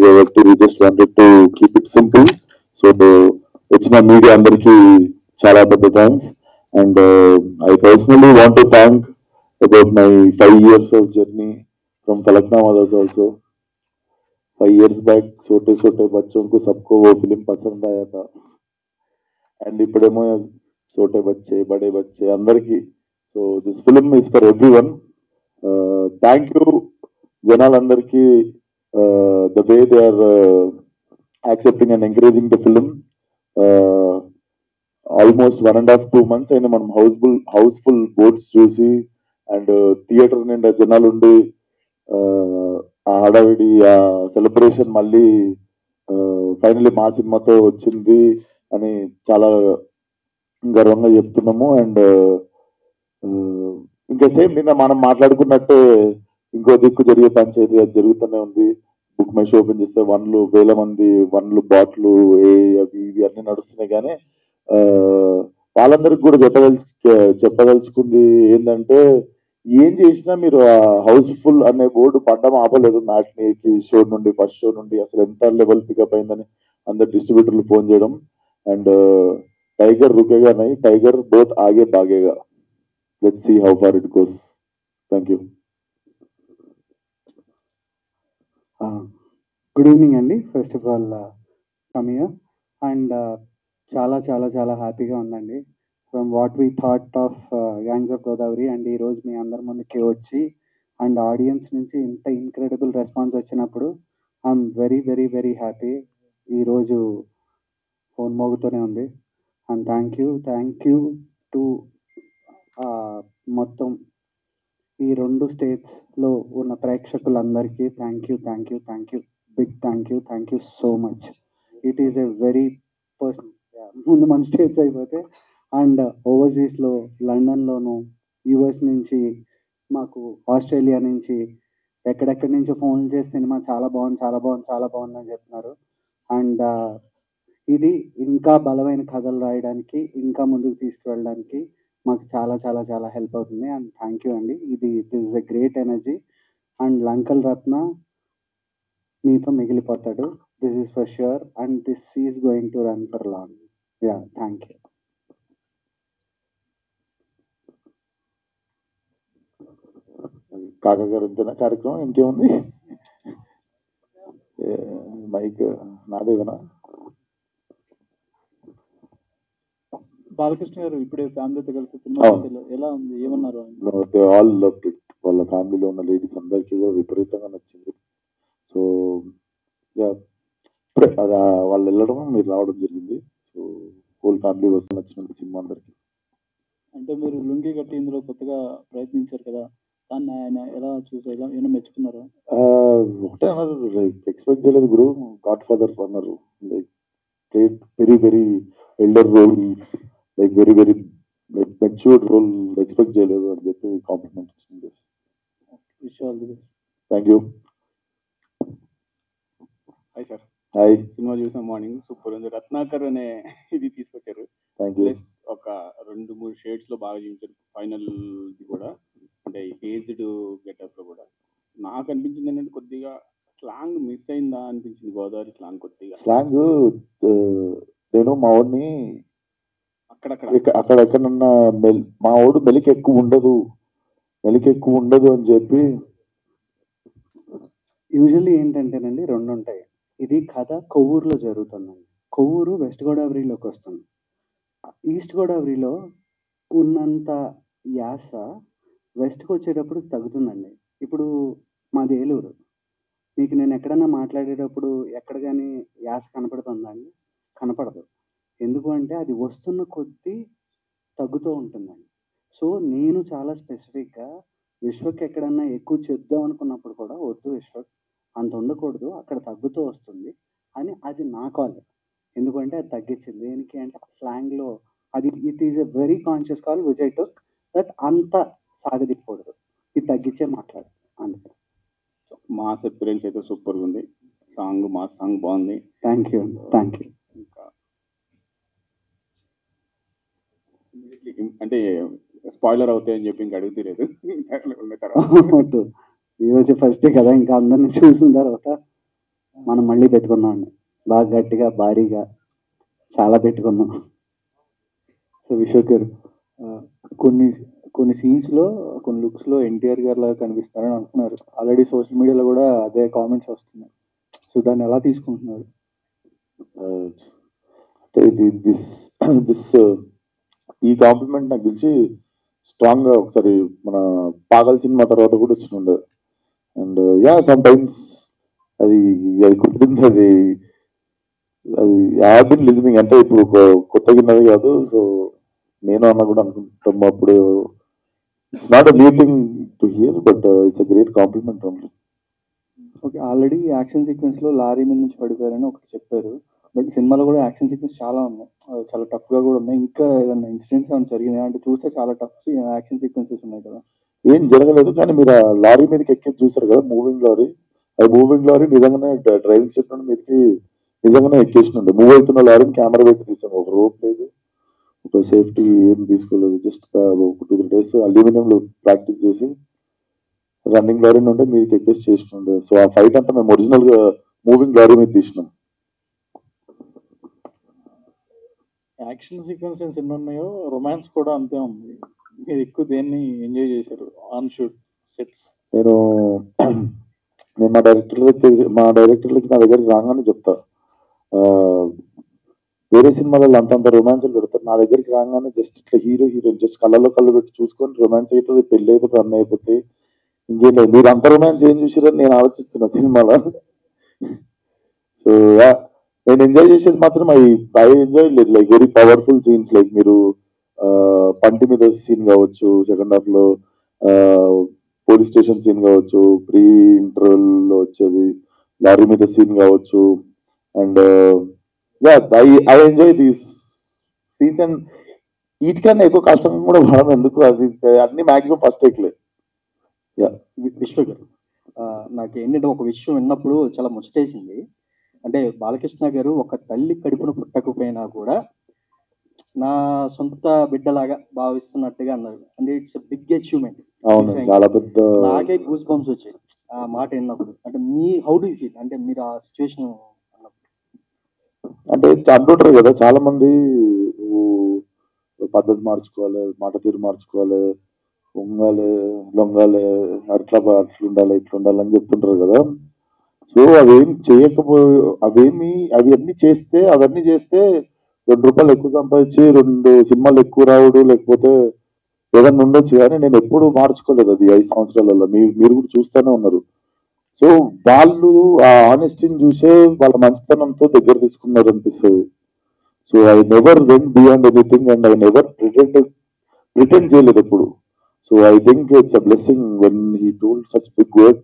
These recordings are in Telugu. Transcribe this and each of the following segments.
కాబట్టి we just wanted to keep it simple. So వచ్చిన మీడియా అందరికీ చాలా పెద్ద thanks. And I personally want to thank about my 5 years of journey from Talakna Mothers also. 5 years back छोटे छोटे बच्चों को सबको वो फिल्म पसंद आया था. And ఇప్పుడేమో छोटे बच्चे बड़े बच्चे అందరికీ. So this film is for everyone. Thank you జనాలందరికీ the way they are accepting and encouraging the film. Almost 1.5-2 months అయినా మనం హౌస్ఫుల్ బోర్డ్స్ చూసి అండ్ థియేటర్ నిండా జనాలు ఉండి ఆ హడావిడి ఆ సెలబ్రేషన్ మళ్ళీ ఫైనల్లీ మా సినిమాతో వచ్చింది అని చాలా గర్వంగా చెప్తున్నాము. అండ్ ఇంకా సేమ్ నిన్న మనం మాట్లాడుకున్నట్టే ఇంకో దిక్కు జరిగే పంచాయతీ అది జరుగుతూనే ఉంది. బుక్ మై షో ఓపెన్ చేస్తే వేల మంది బాట్లు అవి ఇవి అన్ని నడుస్తున్నాయి. కానీ వాళ్ళందరికి కూడా చెప్పదలుచుకుంది ఏంటంటే, ఏం చేసినా మీరు ఆ హౌస్ఫుల్ అనే బోర్డు పడ్డం ఆపలేదు. మ్యాట్నీకి షో నుండి ఫస్ట్ షో నుండి అసలు ఎంత లెవెల్ పికప్ అయిందని అందరు డిస్ట్రిబ్యూటర్లు ఫోన్ చేయడం. అండ్ టైగర్ రుకేగా నై, టైగర్ బోత్ ఆగే బాగేగా. Let's see how far it goes. Thank you. Good evening అండి. ఫస్ట్ ఆఫ్ ఆల్ కమియా అండ్ చాలా చాలా చాలా హ్యాపీగా ఉందండి. From what we thought of gangs of Godavari and ఈరోజు మీ అందరి ముందుకి వచ్చి అండ్ ఆడియన్స్ నుంచి ఇంత ఇన్క్రెడిబుల్ రెస్పాన్స్ వచ్చినప్పుడు I'm very very very happy. ఈరోజు ఫోన్ మోగుతూనే ఉంది. అండ్ థ్యాంక్ యూ టు మొత్తం ఈ 2 స్టేట్స్లో ఉన్న ప్రేక్షకులందరికీ thank you big thank you so much. It is a very personal. ముందు మన స్టేట్స్ అయిపోతే అండ్ ఓవర్సీస్లో లండన్లోను, యూఎస్ నుంచి, మాకు ఆస్ట్రేలియా నుంచి, ఎక్కడెక్కడి నుంచో ఫోన్ చేసి సినిమా చాలా బాగుంది అని చెప్తున్నారు. అండ్ ఇది ఇంకా బలమైన కథలు రాయడానికి, ఇంకా ముందుకు తీసుకువెళ్ళడానికి మాకు చాలా చాలా చాలా హెల్ప్ అవుతుంది. అండ్ థ్యాంక్ యూ అండి. This is a great energy. And Lankala Ratna మీతో మిగిలిపోతాడు. This is for sure and this is going to run for long. Yeah, thank you. కాకా గారు ఇంతేనా కార్యక్రమం? ఇంకేముంది? మైక్ నాదేవనా? బాలకృష్ణ గారు ఇప్పుడే ఫ్యామిలీతో కలిసి సినిమా ఎలా ఉంది, ఏమన్నారు? All loved it. వాళ్ళ ఫ్యామిలీలో ఉన్న లేడీస్ అందరికీ కూడా విపరీతంగా నచ్చింది. సో ఇప్పుడే వాళ్ళు వెళ్ళడం, మీరు రావడం జరిగింది. సో హోల్ ఫ్యామిలీ వస్తే నచ్చినట్టు సినిమా అందరికి. అంటే మీరు లుంగి కట్టి ఇందులో కొత్తగా ప్రయత్నించారు కదా, దాన్ని ఆయన ఎలా చూసారు, ఏమైనా మెచ్చుకున్నారా? ఒకటే అన్నారు, లైక్ ఎక్స్పెక్ట్ చేయలేదు గురు, గాడ్ ఫాదర్ అన్నారు. Like played very very elder role, like very very like matured role expect చేయలేదు అని చెప్పి కాంప్లిమెంట్ ఇస్తుంది. Thank you. Hi sir. Hi. Cinema చూసాం మార్నింగ్, సూపర్ ఉంది. రత్నాకర్ అనే ఇది తీసుకొచ్చారు. Thank you. ప్లస్ ఒక 2-3 షేడ్స్ లో బాగా చూపించారు. ఫైనల్ కూడా అంటే ఏజ్డ్ గెటప్ లో కూడా నాకు అనిపించింది ఏంటంటే కొద్దిగా స్లాంగ్ మిస్ అయిందా అనిపించింది. గోదావరి స్లాంగ్ కొద్దిగా స్లాంగ్ నేను మా వాడిని అక్కడెక్కడన్నా మా వాడు మెలికి ఎక్కువ ఉండదు అని చెప్పి. యూజువల్లీ ఏంటంటేనండి 2 ఉంటాయి. ఇది కథ కొవ్వూరులో జరుగుతుందండి. కొవ్వూరు వెస్ట్ గోదావరిలోకి వస్తుంది. ఈస్ట్ గోదావరిలో ఉన్నంత యాస వెస్ట్కి వచ్చేటప్పుడు తగ్గుతుందండి. ఇప్పుడు మాది ఏలూరు. మీకు నేను ఎక్కడన్నా మాట్లాడేటప్పుడు ఎక్కడ కానీ యాస కనపడుతుందా అండి? కనపడదు. ఎందుకు అంటే అది వస్తున్న కొద్దీ తగ్గుతూ ఉంటుందండి. సో నేను చాలా స్పెసిఫిక్గా విశ్వక్ ఎక్కడన్నా ఎక్కువ చెప్దాం అనుకున్నప్పుడు కూడా, వద్దు విశ్వక్ అంత ఉండకూడదు, అక్కడ తగ్గుతూ వస్తుంది అని అది నా కాల్. ఎందుకంటే అది తగ్గించింది. దేనికి అంటే స్లాంగ్లో అది it is a very conscious call which I took that అంత సాగదిక్కకూడదు, ఇది తగ్గించే మాట్లాడు. అందుకే మాస్ అపిరెన్స్ అయితే సూపర్గా ఉంది. మాస్ సాంగ్ బాగుంది. Thank you. ఇంకా అంటే స్పాయిలర్ అవుతాయని చెప్పి ఇంకా అడుగుతలేదు. ఈరోజు ఫస్ట్ కదా, ఇంకా అందరినీ చూసిన తర్వాత మనం మళ్ళీ పెట్టుకున్నాం బాగా గట్టిగా భారీగా చాలా పెట్టుకున్నాం. సో విశ్వక్ గారు కొన్ని కొన్ని సీన్స్లో కొన్ని లుక్స్లో ఎన్టీఆర్ గారు లాగా కనిపిస్తారని అంటున్నారు. ఆల్రెడీ సోషల్ మీడియాలో కూడా అదే కామెంట్స్ వస్తున్నాయి. సో దాన్ని ఎలా తీసుకుంటున్నారు? అంటే ఇది దిస్ ఈ కాంప్లిమెంట్ నాకు తెలిసి స్ట్రాంగ్ గా ఒకసారి మన పాగల్ సినిమా తర్వాత కూడా వచ్చిండే. అండ్ యా సమ్ టైమ్స్ అది అది కుదిరింది. అది అది ఐ బిన్ లిజనింగ్. అంటే ఇప్పుడు కొత్తగా ఉన్నది కాదు. సో నేను అన్న కూడా అనుకుంటాం అప్పుడు. It's not a new thing to hear, but it's a great compliment only. Okay, already action సీక్వెన్స్లో లారీ మీద నుంచి పడిపోయారని ఒకటి చెప్పారు. బట్ సినిమాలో కూడా యాక్షన్ సీక్వెన్స్ చాలా ఉన్నాయి, చాలా టఫ్గా కూడా ఉన్నాయి. ఇంకా ఏదైనా ఇన్సిడెంట్స్ ఏమైనా జరిగినాయి అంటే చూస్తే చాలా టఫ్ యాక్షన్ సీక్వెన్సెస్ ఉన్నాయి కదా. ఏం జరగలేదు, కానీ మీరు ఆ లారీ మీదకి ఎక్కి చూసారు కదా, మూవింగ్ లారీ. అది మూవింగ్ లారీ నిజంగానే డ్రైవింగ్ సీట్ నుండి మీదకి నిజంగానే ఎక్కేసినండి. మూవ్ అవుతున్న లారీని కెమెరా పెట్టి తీసాను. ఒక రోప్ లేదు, ఒక సేఫ్టీ ఏం తీసుకోలేదు. జస్ట్ ఒక 2-3 days అల్యూమినియం లో ప్రాక్టీస్ చేసి రన్నింగ్ లారీ నుండి మీదకి ఎక్కేసి చేసినండి. సో ఆ ఫైట్ అంతా మేము ఒరిజినల్ గా మూవింగ్ లారీ మీద తీసినాం. యాక్షన్ సీక్వెన్సెస్ ఎన్ని ఉన్నాయో రొమాన్స్ కూడా అంతే ఉంది. మీరు ఎక్కువ దేన్ని ఎంజాయ్ చేశారు ఆన్ షూట్ సెట్స్? నేను మా డైరెక్టర్లకి నా దగ్గరికి రాగానే చెప్తా. వేరే సినిమాలలో అంతంత రొమాన్స్లు పెడతారు, నా దగ్గరికి రాగానే జస్ట్ ఇట్లా హీరోయిన్ జస్ట్ కళ్ళలో కళ్ళు పెట్టి చూసుకొని రొమాన్స్ అయిపోతుంది, పెళ్లి అయిపోతుంది, అన్న అయిపోతుంది, ఇంకేం లేదు. మీరు అంత రొమాన్స్ ఏం చూసారని నేను ఆలోచిస్తున్నా సినిమాలో. సో నేను ఎంజాయ్ చేసేది మాత్రం I enjoy like very powerful scenes. Like మీరు పంటి మీద సీన్ కావచ్చు, సెకండ్ హాఫ్ లో పోలీస్ స్టేషన్ సీన్ కావచ్చు, ప్రీ ఇంటర్వెల్ లో వచ్చేది లారీ మీద సీన్ కావచ్చు. And I enjoy these scenes. And వీటికన్నా ఎక్కువ కష్టంగా కూడా పడడం ఎందుకు, అది అన్ని మాక్సిమం ఫస్ట్ టేక్లే. విశ్వ గారు, నాకు ఏంటంటే ఒక విషయం విన్నప్పుడు చాలా ముచ్చటేసింది. అంటే బాలకృష్ణ గారు ఒక తల్లి కడుపున పుట్టకపోయినా కూడా నా సొంత బిడ్డలాగా భావిస్తున్నట్టుగా అన్నారు. అంటే ఇట్స్ బిగ్ అచీవ్మెంట్. అవును, చాలా పెద్ద. నాకే గూస్ బంప్స్ వచ్చాయి ఆ మాట విన్నప్పుడు. అంటే me how do you feel, అంటే మీరు ఆ సిచ్యువేషన్ అంటే అంటుంటారు కదా చాలా మంది, పద్ధతి మార్చుకోవాలి, మాట తీరు మార్చుకోవాలి, ఉంగాలి, లొంగాలి, అట్లా ఉండాలి, ఇట్లా ఉండాలి అని చెప్తుంటారు కదా. సో అవేం అవన్నీ చేస్తే 2 రూపాయలు ఎక్కువ సంపాదించి 2 సినిమాలు ఎక్కువ రావడు, లేకపోతే ఏదన్నా ఉండొచ్చు. కానీ నేను ఎప్పుడు మార్చుకోలేదు అది 5 సంవత్సరాలలో. మీరు కూడా చూస్తూనే ఉన్నారు. సో వాళ్ళు ఆ ఆనెస్టీని చూసే వాళ్ళ మంచితనంతో దగ్గర తీసుకున్నారు అనిపిస్తుంది. So I never went beyond anything and I never pretend చేయలేదు ఎప్పుడు. So I think it's a blessing when he told such big word.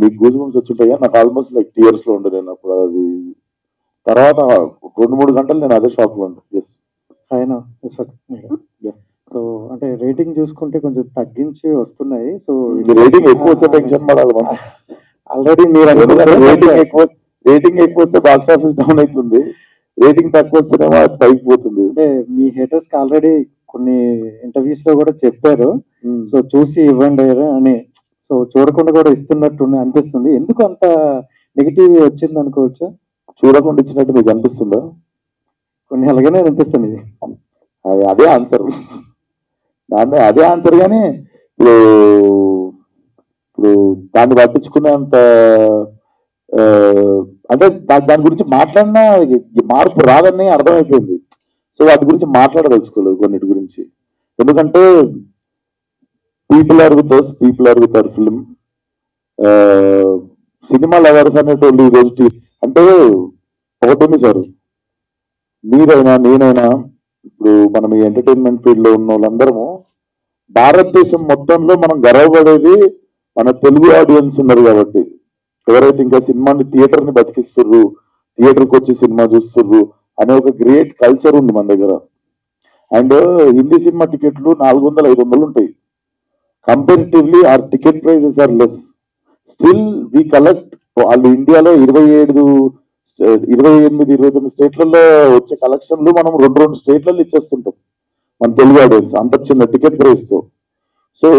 మీకు గూస్ బంప్స్ వచ్చుంటాయా, నాకు ఆల్మోస్ట్ లైక్ టీయర్స్ లో ఉండే నేను అప్పుడు. అది తర్వాత 2-3 గంటలు నేను అదే షాక్ లో ఉండే. ఎస్ ఆయన. సో అంటే రేటింగ్ చూసుకుంటే కొంచెం తగ్గించి వస్తున్నాయి. సో రేటింగ్ ఎక్కువ వస్తే టెన్షన్ పడాలి మనం. ఆల్రెడీ మీరు రేటింగ్ ఎక్కువ వస్తే బాక్స్ ఆఫీస్ డౌన్ అవుతుంది, రేటింగ్ తక్కువ వస్తేనేమో అది పైకి పోతుంది. అంటే మీ హేటర్స్ కి ఆల్రెడీ కొన్ని ఇంటర్వ్యూస్ లో కూడా చెప్పారు, సో చూసి ఇవ్వండి అని. సో చూడకుండా కూడా ఇస్తున్నట్టు అనిపిస్తుంది. ఎందుకు అంత నెగిటివ్ వచ్చింది అనుకోవచ్చా? చూడకుండా ఇచ్చినట్టు మీకు అనిపిస్తుందా? కొన్ని అలాగనే అనిపిస్తుంది. అదే ఆన్సర్, అదే ఆన్సర్. కానీ ఇప్పుడు దాన్ని పట్టించుకునేంత అంటే దాని గురించి మాట్లాడినా మార్పు రాదని అర్థమైపోయింది. సో వాటి గురించి మాట్లాడదలుచుకోలేదు కొన్నిటి గురించి. ఎందుకంటే people are with us, people are with our film. Cinema lovers అనేటోళ్ళు ఈ రోజు అంటే ఒకటి సార్, మీరైనా నేనైనా ఇప్పుడు మనం ఈ ఎంటర్టైన్మెంట్ ఫీల్డ్ లో ఉన్న వాళ్ళందరము భారతదేశం మొత్తంలో మనం గర్వపడేది మన తెలుగు ఆడియన్స్ ఉన్నారు కాబట్టి. ఎవరైతే ఇంకా సినిమాని థియేటర్ని బతికిస్తుర్రు, థియేటర్కి వచ్చి సినిమా చూస్తుర్రు అనే ఒక గ్రేట్ కల్చర్ ఉంది మన దగ్గర. అండ్ హిందీ సినిమా టికెట్లు 400-500 ఉంటాయి. Comparatively are ticket prices are less. Still we collect. వాళ్ళు ఇండియాలో 28-29 స్టేట్లలో వచ్చే కలెక్షన్లు మనం 2 స్టేట్లలో ఇచ్చేస్తుంటాం మన తెలుగు ఆడియన్స్, అంత చిన్న టికెట్ ప్రైస్ తో. సో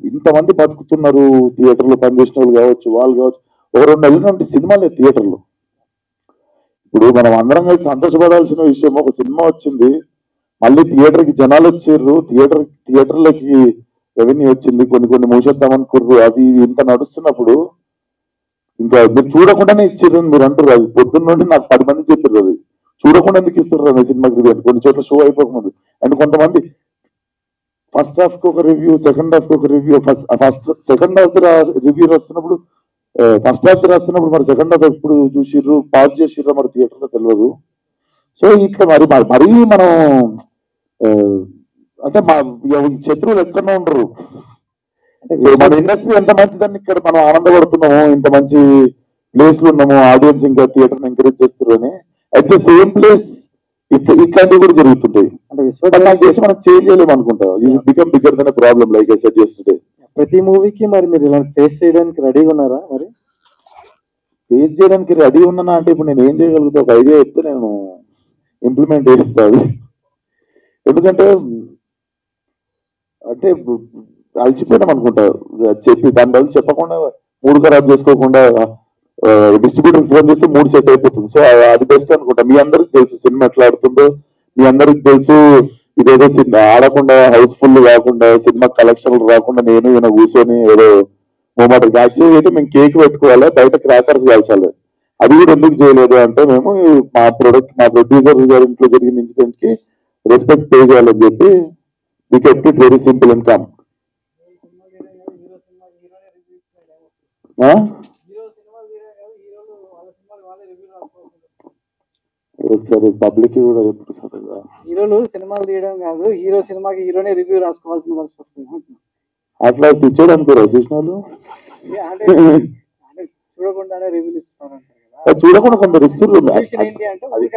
ఇంతమంది బతుకుతున్నారు, థియేటర్లో పనిచేసిన వాళ్ళు కావచ్చు, వాళ్ళు కావచ్చు. ఒక 2 నెలల నుండి సినిమాలే థియేటర్లు. ఇప్పుడు మనం అందరం కలిసి సంతోషపడాల్సిన విషయం, ఒక సినిమా వచ్చింది, మళ్ళీ థియేటర్కి జనాలు వచ్చారు, థియేటర్లకి రెవెన్యూ వచ్చింది, కొన్ని మూసేద్దామనుకుర్రు, అది ఇంత నడుస్తున్నప్పుడు ఇంకా మీరు చూడకుండానే ఇచ్చారు మీరు అంటారు. అది పొద్దున్న నుండి నాకు 10 మంది చెప్పారు, అది చూడకుండా ఎందుకు ఇస్తారు అనే సినిమాకి రివ్యూ. కొన్ని చోట్ల షో అయిపోకముందు అండ్ కొంతమంది ఫస్ట్ హాఫ్ కి ఒక రివ్యూ, సెకండ్ హాఫ్ కి ఒక రివ్యూ, సెకండ్ హాఫ్ రివ్యూ రాస్తున్నప్పుడు ఫస్ట్ హాఫ్ రాస్తున్నప్పుడు మరి సెకండ్ హాఫ్ ఎప్పుడు చూసిర్రు, పాజ్ చేసిర్రు మరి థియేటర్లో తెలియదు. సో ఇట్లా మరీ మనం అంటే మా శత్రువులు ఎక్కడో ఉండరు. మన ఇండస్ట్రీ ఎంత మంచిదని ఇక్కడ మనం ఆనందపడుతున్నాము, ఇంత మంచి ప్లేస్ లో ఉన్నాము, ఆడియన్స్ ఇంకా థియేటర్ ఎంకరేజ్ చేస్తారు అని. అట్ ద సేమ్ ప్లేస్ ఇట్లాంటివి కూడా జరుగుతుంటాయి. అంటే నాకు తెలిసి మనం చేంజ్ చేయలేము అనుకుంటా. You become bigger than problem like I said yesterday. ప్రతి మూవీకి మరి మీరు ఇలా ఫేస్ చేయడానికి రెడీగా ఉన్నారా? మరి ఫేస్ చేయడానికి రెడీ ఉన్నానా అంటే ఇప్పుడు నేను ఏం చేయగలుగుతా, ఒక ఐడియా చెప్తే నేను ఇంప్లిమెంట్ చేస్తాను. ఎందుకంటే అంటే అలసిపోయినాం అనుకుంటా చెప్పి, దాని బదులు చెప్పకుండా మూడు ఖరాబ్ చేసుకోకుండా డిస్ట్రిబ్యూటర్ ఫోన్ చేస్తే 3 సెట్ అయిపోతుంది. సో అది బెస్ట్ అనుకుంటా. మీ అందరికి తెలుసు సినిమా ఎట్లా ఆడుతుందో, మీ అందరికి తెలుసు ఇదేదో ఆడకుండా హౌస్ఫుల్ కాకుండా సినిమా కలెక్షన్లు రాకుండా నేను ఈయన కూర్చొని ఏదో మూమెంట్ యాక్చువల్గా అయితే మేము కేక్ పెట్టుకోవాలి, బయట క్రాకర్స్ కాల్చాలి. అది కూడా ఎందుకు చేయలేదు అంటే మేము మా ప్రొడ్యూసర్ గారి ఇంట్లో జరిగిన ఇన్సిడెంట్ కి రెస్పెక్ట్ పే చేయాలని చెప్పి we kept it very simple and calm. ఒకసారి పబ్లిక్ కూడా ఎప్పుడు హీరోలు సినిమాలు తీయడం కాదు, హీరో సినిమాకి హీరోనే రివ్యూ రాసుకోవాల్సిన పరిస్థితి వస్తుంది. అట్లా పిచ్చోడు అనుకోరా చూసినాలు, చూడకుండానే రివ్యూలు ఇస్తారు. చూడకుండా కొందరు ఇస్తున్నారు.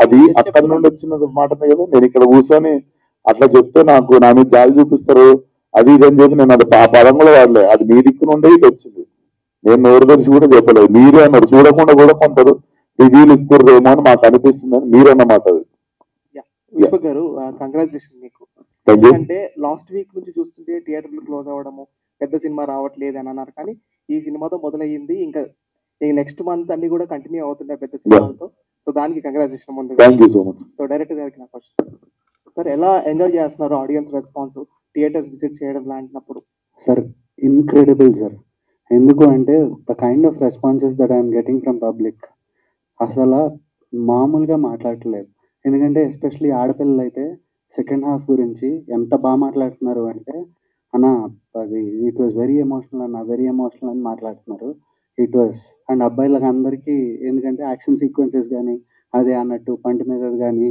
అది అక్కడి నుండి వచ్చిన మాటనే కదా. నేను ఇక్కడ కూర్చొని అట్లా చెప్తే నాకు నా మీద జాలి చూపిస్తారు, అది ఇది అని చెప్పి నేను అది ఆ పదం కూడా వాడలే. అది మీ దిక్కు నుండే ఇది వచ్చింది, నేను నోరు తెలిసి కూడా చెప్పలేదు. మీరే అన్నారు చూడకుండా కూడా కొందరు రివ్యూలు ఇస్తారేమో అని మాకు అనిపిస్తుంది అని మీరన్నమాట. అది గారు కంగ్రాచులేషన్ మీకు. అంటే లాస్ట్ వీక్ నుంచి చూస్తుంటే థియేటర్లు క్లోజ్ అవ్వడము, పెద్ద సినిమా రావట్లేదు అని అన్నారు, కానీ ఈ సినిమాతో మొదలయ్యింది. ఇంకా నెక్స్ట్ మంత్ అన్ని కూడా కంటిన్యూ అవుతున్నాయి పెద్ద సినిమాలతో. సో దానికి కంగ్రాచులేషన్ ముందు. సో డైరెక్టర్ గారికి నా క్వశ్చన్, సార్ ఎలా ఎంజాయ్ చేస్తున్నారు ఆడియన్స్ రెస్పాన్స్ థియేటర్స్ విజిట్ చేయడం లాంటినప్పుడు? Sir incredible sir. ఎందుకు అంటే the kind of responses that I'm getting from public అసలు మామూలుగా మాట్లాడట్లేదు. ఎందుకంటే ఎస్పెషలీ ఆడపిల్లలు అయితే సెకండ్ హాఫ్ గురించి ఎంత బాగా మాట్లాడుతున్నారు అంటే, అన్న అది ఇట్ వాజ్ వెరీ ఎమోషనల్ అన్న, వెరీ ఎమోషనల్ అని మాట్లాడుతున్నారు. ఇట్ వాజ్ అండ్ అబ్బాయిలకు అందరికీ, ఎందుకంటే యాక్షన్ సీక్వెన్సెస్ కానీ అదే అన్నట్టు పంటి మీద కానీ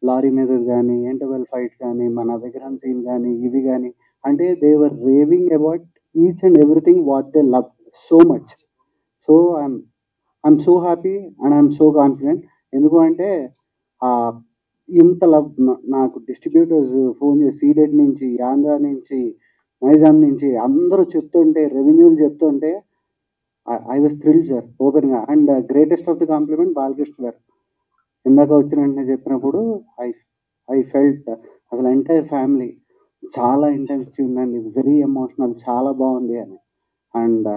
లారీ మీద కానీ ఇంటర్వెల్ ఫైట్ కానీ మన విగ్రహం సీన్ కానీ ఇవి కానీ, అంటే they were raving about each and everything what they love so much. So I'm so happy and I'm so confident. ఎందుకు అంటే ఇంత లవ్ నాకు డిస్ట్రిబ్యూటర్స్ ఫోన్ చేసి సీడెడ్ నుంచి, ఆంధ్ర నుంచి, నైజాం నుంచి అందరూ చెప్తుంటే, రెవెన్యూలు చెప్తుంటే ఐ వాజ్ థ్రిల్డ్ సార్ ఓపెన్గా. And greatest of the compliment Balakrishna garu ఇందాక వచ్చిన వెంటనే చెప్పినప్పుడు ఐ ఫెల్ట్ అసలు ఎంటైర్ ఫ్యామిలీ చాలా ఇంటెన్సిటీ ఉందండి, వెరీ ఎమోషనల్, చాలా బాగుంది అని. And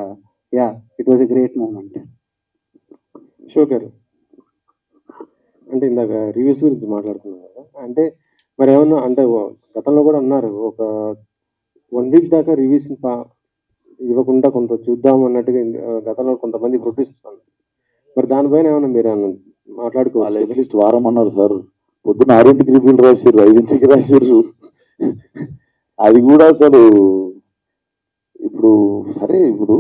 ya it was a great moment. Ashok garu, అంటే ఇందాక రివ్యూస్ గురించి మాట్లాడుతున్నాం కదా, అంటే మరి ఏమన్నా అంటే గతంలో కూడా అన్నారు ఒక 1 వీక్ దాకా రివ్యూస్ ఇవ్వకుండా కొంత చూద్దాం అన్నట్టుగా గతంలో కొంతమంది ప్రొడ్యూసర్స్, మరి దానిపైన ఏమన్నా మీరు మాట్లాడుకోవాలి? అట్లీస్ట్ వారం అన్నారు సార్. పొద్దున్న 6ంటికి రివ్యూలు రాసిర్రు, 5ంటికి రాసిర్రు. అది కూడా అసలు ఇప్పుడు సరే, ఇప్పుడు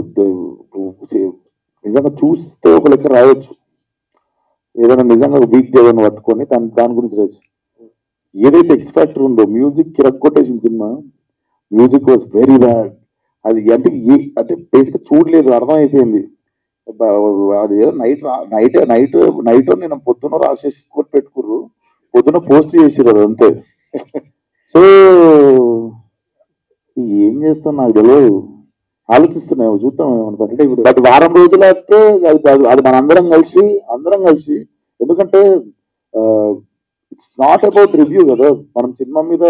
నిజంగా చూస్తే ఒక లెక్క రాయొచ్చు, ఏదైనా నిజంగా వీక్ ఏదైనా పట్టుకొని దాని గురించి రాయొచ్చు. ఏదైతే ఎక్స్పెక్టర్ ఉందో మ్యూజిక్ రగ్గొట్టేసిన సినిమా, మ్యూజిక్ వాజ్ వెరీ బ్యాడ్. అది అంటే బేసిక్గా చూడలేదు, అర్థమైపోయింది. ఏదో నైట్ నేను పొద్దున్న రాసేసి పెట్టుకుర్రు, పొద్దున పోస్ట్ చేసిర్రు, అది అంతే. సో ఏం చేస్తాం నాకు తెలియదు, ఆలోచిస్తున్నాము, చూద్దాం ఏమనుకుంటే. ఇప్పుడు బట్ వారం రోజులు అయితే అది మన అందరం కలిసి ఎందుకంటే ఇట్స్ నాట్ అబౌట్ రివ్యూ కదా. మనం సినిమా మీద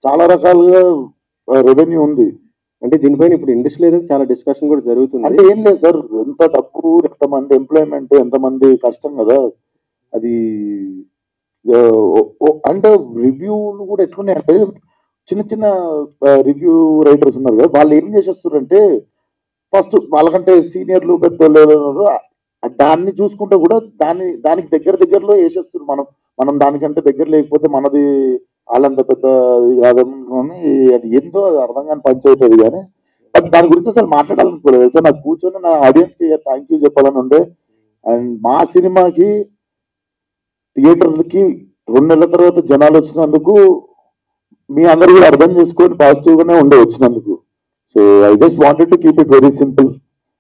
చాలా రకాలుగా రెవెన్యూ ఉంది. అంటే దీనిపైన ఇప్పుడు ఇండస్ట్రీలో చాలా డిస్కషన్ కూడా జరుగుతుంది. అంటే ఏం లేదు సార్, ఎంత డబ్బు, ఎంతమంది ఎంప్లాయ్మెంట్, ఎంతమంది కష్టం కదా అది. అంటే రివ్యూలు కూడా ఎట్లున్నాయంటే చిన్న చిన్న రివ్యూ రైటర్స్ ఉన్నారు కదా, వాళ్ళు ఏం చేసేస్తారంటే ఫస్ట్ వాళ్ళకంటే సీనియర్లు పెద్దోళ్ళు దాన్ని చూసుకుంటే కూడా దానికి దగ్గరలో వేసేస్తారు. మనం దానికంటే దగ్గర లేకపోతే మనది వాళ్ళంత పెద్ద కాదని అది ఏందో అది అర్థం కాని పంచాయతీ అది. కానీ బట్ దాని గురించి అసలు మాట్లాడాలనుకోలేదు సార్. నాకు కూర్చొని నా ఆడియన్స్ కి థ్యాంక్ యూ చెప్పాలని ఉండే. అండ్ మా సినిమాకి థియేటర్లకి 2 నెలల తర్వాత జనాలు వచ్చినందుకు మీ అందరు కూడా అర్థం చేసుకొని పాజిటివ్ గానే ఉండే వచ్చినందుకు. So I just wanted to keep it very simple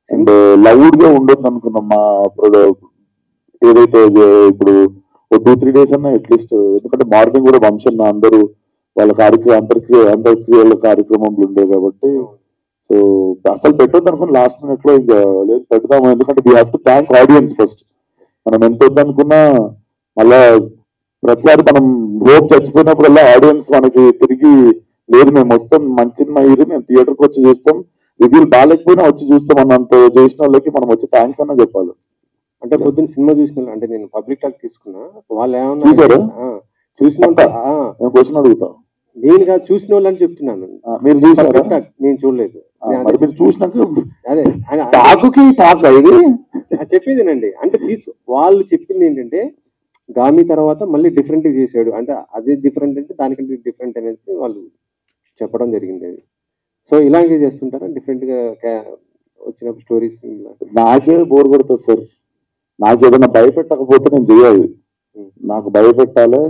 and loud గా ఉండొద్దు అనుకున్నాం. మా ఏదైతే ఇప్పుడు 2-3 days అన్నా అట్లీస్ట్, ఎందుకంటే మార్నింగ్ కూడా వంశన్న అందరూ వాళ్ళ అంతర్క్రియల కార్యక్రమంలో ఉండే కాబట్టి. సో అసలు పెట్టొద్దు అనుకుని లాస్ట్ మినిట్ లో ఇంకా లేదు పెడతాము, ఎందుకంటే we have to thank audience first. మనం ఎంత వద్దనుకున్నా మళ్ళా ప్రతిసారి మనం రోప్ చచ్చిపోయినప్పుడల్లా ఆడియన్స్ మనకి తిరిగి లేదు మేము వస్తాం, మంచి సినిమా ఇది మేము థియేటర్కి వచ్చి చూస్తాం, రివ్యూలు బాగాలేకపోయినా వచ్చి చూస్తాం అన్నంత చేసిన వాళ్ళకి మనం వచ్చి థ్యాంక్స్ అన్న చెప్పాలి. అంటే పొద్దున్న సినిమా చూసిన అంటే నేను పబ్లిక్ టాక్ తీసుకున్నా, వాళ్ళు ఏమన్నా చూసారా? చూసినంత నేను క్వశ్చన్ అడుగుతా, నేను కాదు చూసిన వాళ్ళు అని చెప్తున్నాను. మీరు చూసారా? నేను చూడలేదు. మీరు చూసినాక అదే టాకుకి టాక్ ఇది చెప్పేదేనండి. అంటే వాళ్ళు చెప్పింది ఏంటంటే గామి తర్వాత మళ్ళీ డిఫరెంట్ చేశాడు, అంటే అదే డిఫరెంట్ అంటే దానికంటే డిఫరెంట్ అనేది వాళ్ళు చెప్పడం జరిగింది. అది సో ఇలాగే చేస్తుంటారా డిఫరెంట్ గా వచ్చినప్పుడు స్టోరీస్? నాకే బోర్ కొడుతుంది సార్. నాకు ఏదైనా భయపెట్టకపోతే నేను చేయాలి, నాకు భయపెట్టాలి,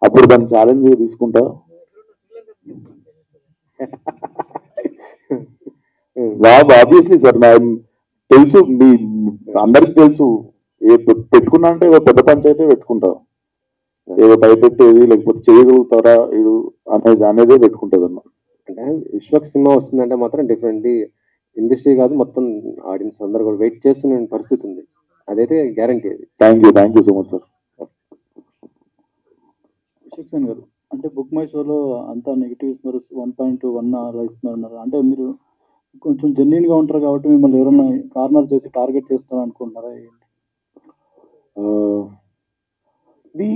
అప్పుడు దాన్ని ఛాలెంజ్ తీసుకుంటా. ఆబ్వియస్లీ సార్, తెలుసు మీ అందరికి తెలుసు, పెట్టుకున్నా అంటే ఏదో పెద్ద పంచాయతీ పెట్టుకుంటా, ఏదో భయపెట్టేది లేకపోతే చేయగలుగుతారా అనేదే పెట్టుకుంటుంది అన్న. అంటే విశ్వక్ సినిమా వస్తుందంటే మాత్రం డిఫరెంట్ ఇండస్ట్రీ కాదు మొత్తం ఆడియన్స్ అందరు కూడా వెయిట్ చేస్తున్న పరిస్థితి ఉంది, అదైతే గ్యారంటీ. అది thank you so much sir. Vishwak Sen గారు, అంటే బుక్ మై షోలో అంతా నెగిటివ్ ఇస్తున్నారు, 1.1 అలా ఇస్తున్నారు. అంటే మీరు కొంచెం జెన్యున్ గా ఉంటారు కాబట్టి మిమ్మల్ని ఎవరైనా కార్నర్ చేసి టార్గెట్ చేస్తారు అనుకుంటున్నారా? ఇది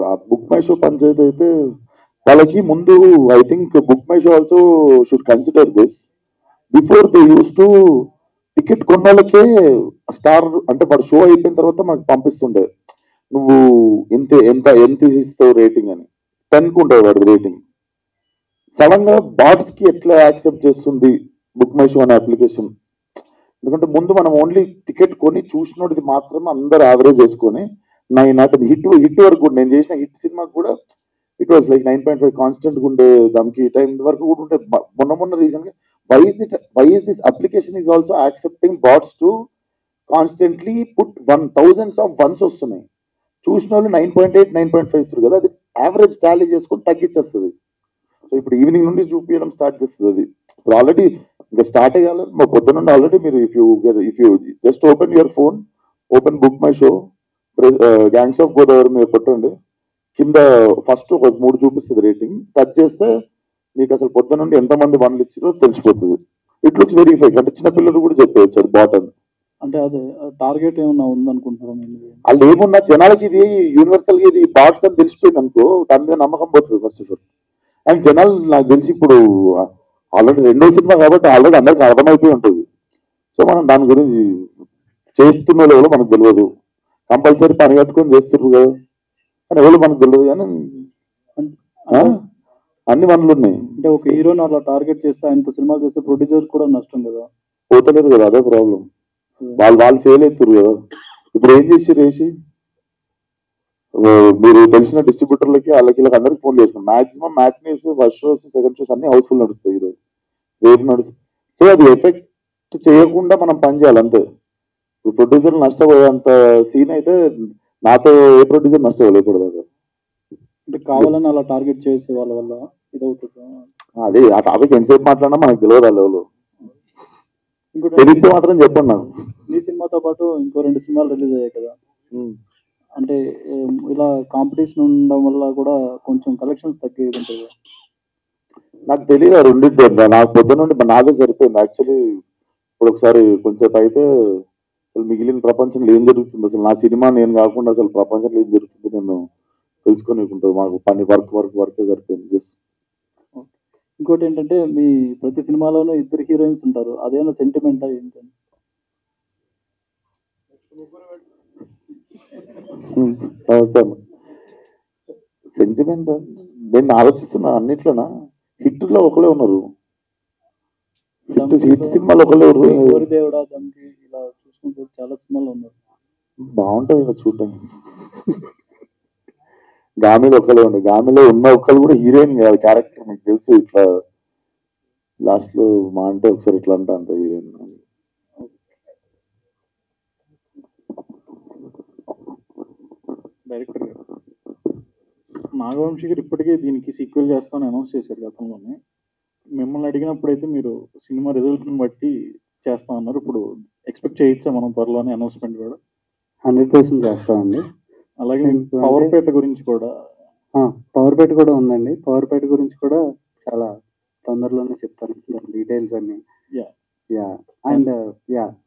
ఆ బుక్ మై షో పంచాయతీ అయితే వాళ్ళకి ముందు I think book my show also should consider this before they use to ticket కొన్న వాళ్ళకే స్టార్ అంటే వాడు షో అయిపోయిన తర్వాత మనకు పంపిస్తుండే, నువ్వు ఎంత ఇస్తావు రేటింగ్ అని. 10కు ఉంటుంది వాడి రేటింగ్. సడన్ గా బాట్స్ కి ఎట్లా యాక్సెప్ట్ చేస్తుంది బుక్ మై షో అనే అప్లికేషన్? ఎందుకంటే ముందు మనం ఓన్లీ టికెట్ కొని చూసినోడిది మాత్రమే అందరు యావరేజ్ చేసుకొని నాకు హిట్ వరకు నేను చేసిన హిట్ సినిమాకి కూడా ఇట్ వాజ్ లైక్ 9.5 కాన్స్టెంట్ ఉండే, దానికి టైం వరకు కూడా ఉంటే. మొన్న reason why is this application is also accepting bots to constantly put 1000s of ones వస్తున్నాయి. చూసిన వాళ్ళు 9.8 9.5 ఇస్తారు కదా, అది యావరేజ్ టాలీ చేసుకొని తగ్గించేస్తుంది. సో ఇప్పుడు ఈవినింగ్ నుండి చూపించడం స్టార్ట్ చేస్తుంది. అది ఇప్పుడు ఆల్రెడీ ఇంకా స్టార్ట్ అయ్యాలి మా పొద్దున నుండి ఆల్రెడీ. మీరు if you just open your phone, open book my show, gangs of Godavari మీరు కొట్టండి, కింద ఫస్ట్ ఒక 3 చూపిస్తుంది రేటింగ్, టచ్ చేస్తే మీకు అసలు పొద్దున నుండి ఎంతమంది 1లు ఇచ్చారో తెలిసిపోతుంది. It looks very fake. అంటే చిన్న పిల్లలు కూడా చెప్పేయచ్చు అది బాటన్. అంటే అదే టార్గెట్ ఏమన్నా ఉందనుకుంటున్నారా? వాళ్ళు ఏమున్నా జనాలకి ఇది యూనివర్సల్ గా ఇది బాట్స్ అని తెలిసిపోయింది అనుకో, దాని మీద నమ్మకం పోతుంది ఫస్ట్ ఆఫ్ ఆల్. అండ్ జనాలు నాకు తెలిసి ఇప్పుడు ఆల్రెడీ 2వ సినిమా కాబట్టి ఆల్రెడీ అందరికి అర్థమైపోయి ఉంటుంది. సో మనం దాని గురించి చేస్తున్న ఎవరో మనకు తెలియదు, కంపల్సరీ పని కట్టుకొని చేస్తున్నారు కదా అని ఎవరు మనకు తెలియదు. కానీ అన్ని పనులు ఉన్నాయి. అంటే ఒక హీరోని అలా టార్గెట్ చేస్తే ఆయనతో సినిమా చేస్తే ప్రొడ్యూసర్ కూడా నష్టం కదా, పోతలేరు కదా, అదే ప్రాబ్లం. వాళ్ళు ఫెయిల్ అవుతారు కదా. ఇప్పుడు ఏం చేసి మీరు తెలిసిన డిస్ట్రిబ్యూటర్లకి వాళ్ళకి అందరికి ఫోన్ చేసినాం. Maximum matinees, first shows, second shows అన్ని హౌస్ఫుల్ నడుస్తాయి ఈరోజు, రేపు నడుస్తాయి. సో అది ఎఫెక్ట్ చేయకుండా మనం పని చేయాలి అంతే. ఇప్పుడు ప్రొడ్యూసర్ నష్టపోయేంత సీన్ అయితే నాతో ఏ ప్రొడ్యూసర్ నష్టపోలేకూడదు. అంటే కావాలని అలా టార్గెట్ చేసే వాళ్ళ వల్ల ఇదవుతుంది. అదే ఆ టాపిక్ ఎంతసేపు మాట్లాడినా మనకు తెలియదు ఆ లెవెల్. ఇంకోటి తెలిస్తే మాత్రం చెప్పండి నాకు. ఈ సినిమాతో పాటు ఇంకో 2 సినిమాలు రిలీజ్ అయ్యాయి కదా, అంటే ఇలా కాంపిటీషన్ ఉండడం వల్ల కూడా కొంచెం కలెక్షన్స్ తగ్గేది ఉంటుంది. నాకు తెలియదు ఆ రెండింటి నాకు పొద్దున నుండి నాదే సరిపోయింది యాక్చువల్లీ. ఇప్పుడు ఒకసారి కొంచెంసేపు అయితే అసలు మిగిలిన ప్రపంచంలో ఏం జరుగుతుంది, అసలు నా సినిమా నేను కాకుండా అసలు ప్రపంచంలో ఏం జరుగుతుంది నేను తెలుసుకొని మాకు పని వర్కే సరిపోయింది. జస్ట్ ఇంకోటి ఏంటంటే మీ ప్రతి సినిమాలోనూ ఇద్దరు హీరోయిన్స్ ఉంటారు, అదేనా సెంటిమెంటా ఏంటంటే? సెంటిమెంట్ నేను ఆలోచిస్తున్నా అన్నిట్లోనా హిట్లో ఒకలే ఉన్నారు. హిట్ సినిమాలు ఒకలే కోరి దేవుడా దానికి ఇలా చూసుకుంటే చాలా సినిమాలు ఉన్నారు. బాగుంటుంది కదా చూడటం. గామిలో ఒకలే ఉండే, గామిలో ఉన్న ఒక్కరు కూడా హీరోయిన్ కాదు, క్యారెక్టర్ మీకు తెలుసు. ఇట్లా లాస్ట్ లో మా అంటే ఒకసారి ఇట్లా అంత హీరోయిన్. డైరెక్టర్ గారు నాగవంశీ గారు ఇప్పటికే దీనికి సీక్వెల్ చేస్తామని అనౌన్స్ చేశారు గతంలోనే. మిమ్మల్ని అడిగినప్పుడైతే మీరు సినిమా రిజల్ట్ని బట్టి చేస్తాం అన్నారు. ఇప్పుడు ఎక్స్పెక్ట్ చేయొచ్చా మనం త్వరలోనే అనౌన్స్మెంట్ కూడా? 100% చేస్తామండి. అలాగే పవర్పేట గురించి కూడా పవర్పేట కూడా ఉందండి. పవర్పేట గురించి కూడా చాలా తొందరలోనే చెప్తాను డీటెయిల్స్ అన్ని. అండ్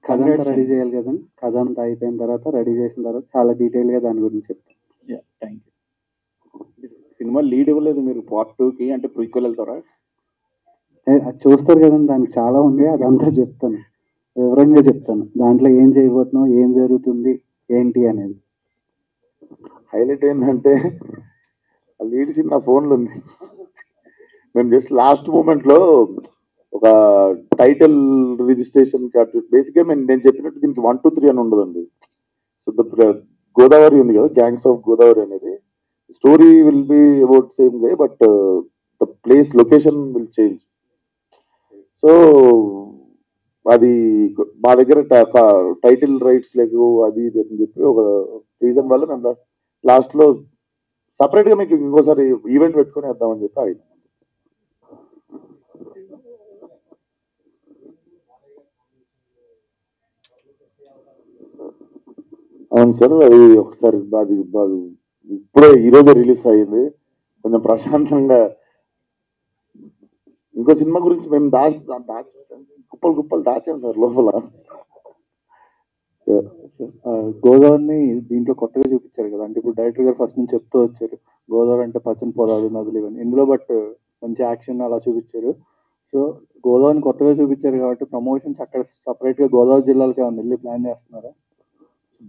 కథ అంతా రెడీ చేయాలి కదండి. కథ అంతా అయిపోయిన తర్వాత రెడీ చేసిన తర్వాత చాలా డీటెయిల్ గా దాని గురించి చెప్తాను. Thank you. సినిమా లీడ్ ఇవ్వలేదు మీరు పార్ట్ 2కి, అంటే ప్రీక్వెల్ వెళ్తారా? అది చూస్తారు కదండి, దానికి చాలా ఉంది, అదంతా చెప్తాను, వివరంగా చెప్తాను. దాంట్లో ఏం చేయబోతున్నాం, ఏం జరుగుతుంది ఏంటి అనేది. హైలైట్ ఏంటంటే లీడ్ సీన్ నా ఫోన్లో ఉంది. మేము జస్ట్ లాస్ట్ మూమెంట్ లో ఒక టైటిల్ రిజిస్ట్రేషన్ బేసిక్గా నేను చెప్పినట్టు దీనికి 1, 2, 3 అని ఉండదండి. సో గోదావరి ఉంది కదా, గ్యాంగ్స్ ఆఫ్ గోదావరి అనేది story will be about same way, but the place location will change. So అది మా దగ్గర టైటిల్ రైట్స్ లేవు, అది ఇది అని చెప్పి ఒక రీజన్ వల్ల మేము లాస్ట్ లో సపరేట్ గా మీకు ఇంకోసారి ఈవెంట్ పెట్టుకుని వేద్దామని చెప్పి ఆయన. అవును సార్, అది ఒకసారి అది ఇప్పుడే ఈరోజే రిలీజ్ అయ్యింది. కొంచెం ప్రశాంతంగా ఇంకో సినిమా గురించి మేము కుప్పలు దాచాం సార్ లోపల. గోదావరిని దీంట్లో కొత్తగా చూపించారు కదా, అంటే ఇప్పుడు డైరెక్టర్ గారు ఫస్ట్ నుంచి చెప్తూ వచ్చారు గోదావరి అంటే పచ్చని పొలాలు, నదులు ఇవన్నీ ఇందులో, బట్ మంచి యాక్షన్ అలా చూపించారు. సో గోదావరిని కొత్తగా చూపించారు కాబట్టి ప్రమోషన్స్ అక్కడ సపరేట్ గా గోదావరి జిల్లాలకి ఏమైనా వెళ్ళి ప్లాన్ చేస్తున్నారా?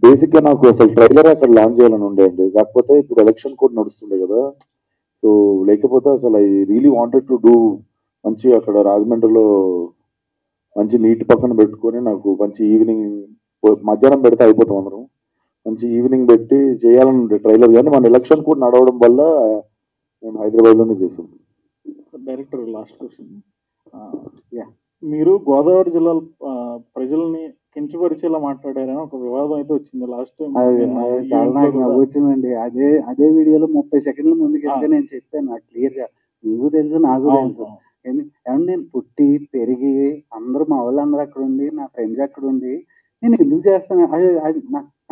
బేసిక్ గా నాకు అసలు ట్రైలర్ అక్కడ లాంచ్ చేయాలని ఉండే అండి, కాకపోతే ఇప్పుడు ఎలక్షన్ కూడా నడుస్తుండే కదా. సో లేకపోతే అసలు I really wanted to do మంచి అక్కడ రాజమండ్రిలో మంచి నీటి పక్కన పెట్టుకొని నాకు మంచి ఈవినింగ్ మధ్యాహ్నం పెడితే అయిపోతాం అందరం. మంచి ఈవినింగ్ పెట్టి చేయాలని ఉండే ట్రైలర్, కానీ మన ఎలక్షన్ కూడా నడవడం వల్ల మేము హైదరాబాద్లోనే చేసాం. డైరెక్టర్ లాస్ట్ క్వశ్చన్, మీరు గోదావరి జిల్లాల ప్రజల్ని కించపరిచేలా మాట్లాడారని ఒక వివాదం అయితే వచ్చింది లాస్ట్ టైం. చాలా నాకు నవ్వు వచ్చిందండి. అదే వీడియోలో 30 సెకండ్ల ముందుకు వెళ్తే నేను చెప్పాను క్లియర్ గా, నీకు తెలుసు నాకు తెలుసు. నేను పుట్టి పెరిగి అందరూ మా వాళ్ళందరూ అక్కడ ఉండి, నా ఫ్రెండ్స్ అక్కడ ఉండి నేను ఎందుకు చేస్తాను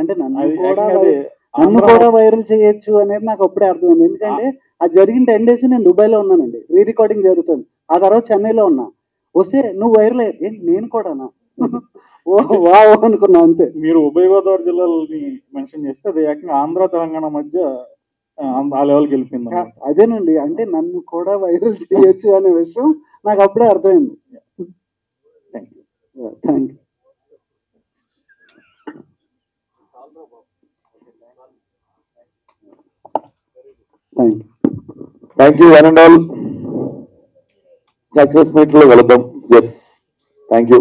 అంటే నన్ను కూడా వైరల్ చేయొచ్చు అనేది నాకు అప్పుడే అర్థమైంది. ఎందుకంటే అది జరిగిన 10 days నేను దుబాయ్లో ఉన్నానండి, రీ రికార్డింగ్ జరుగుతుంది. ఆ తర్వాత చెన్నైలో ఉన్నా. వస్తే నువ్వు వైరల్ ఏంటి, నేను కూడానా వా అనుకున్నా అంతే. మీరు ఉభయ గోదావరి జిల్లాలని మెన్షన్ చేస్తే అది ఏకంగా ఆంధ్ర తెలంగాణ మధ్య ఆ లెవెల్కి వెళ్ళిపోయింది. అదేనండి, అంటే నన్ను కూడా వైరల్ చేయొచ్చు అనే విషయం నాకు అప్పుడే అర్థమైంది. Thank you. Thank you one and all. Success meet లో వెళదాం. Yes, thank you.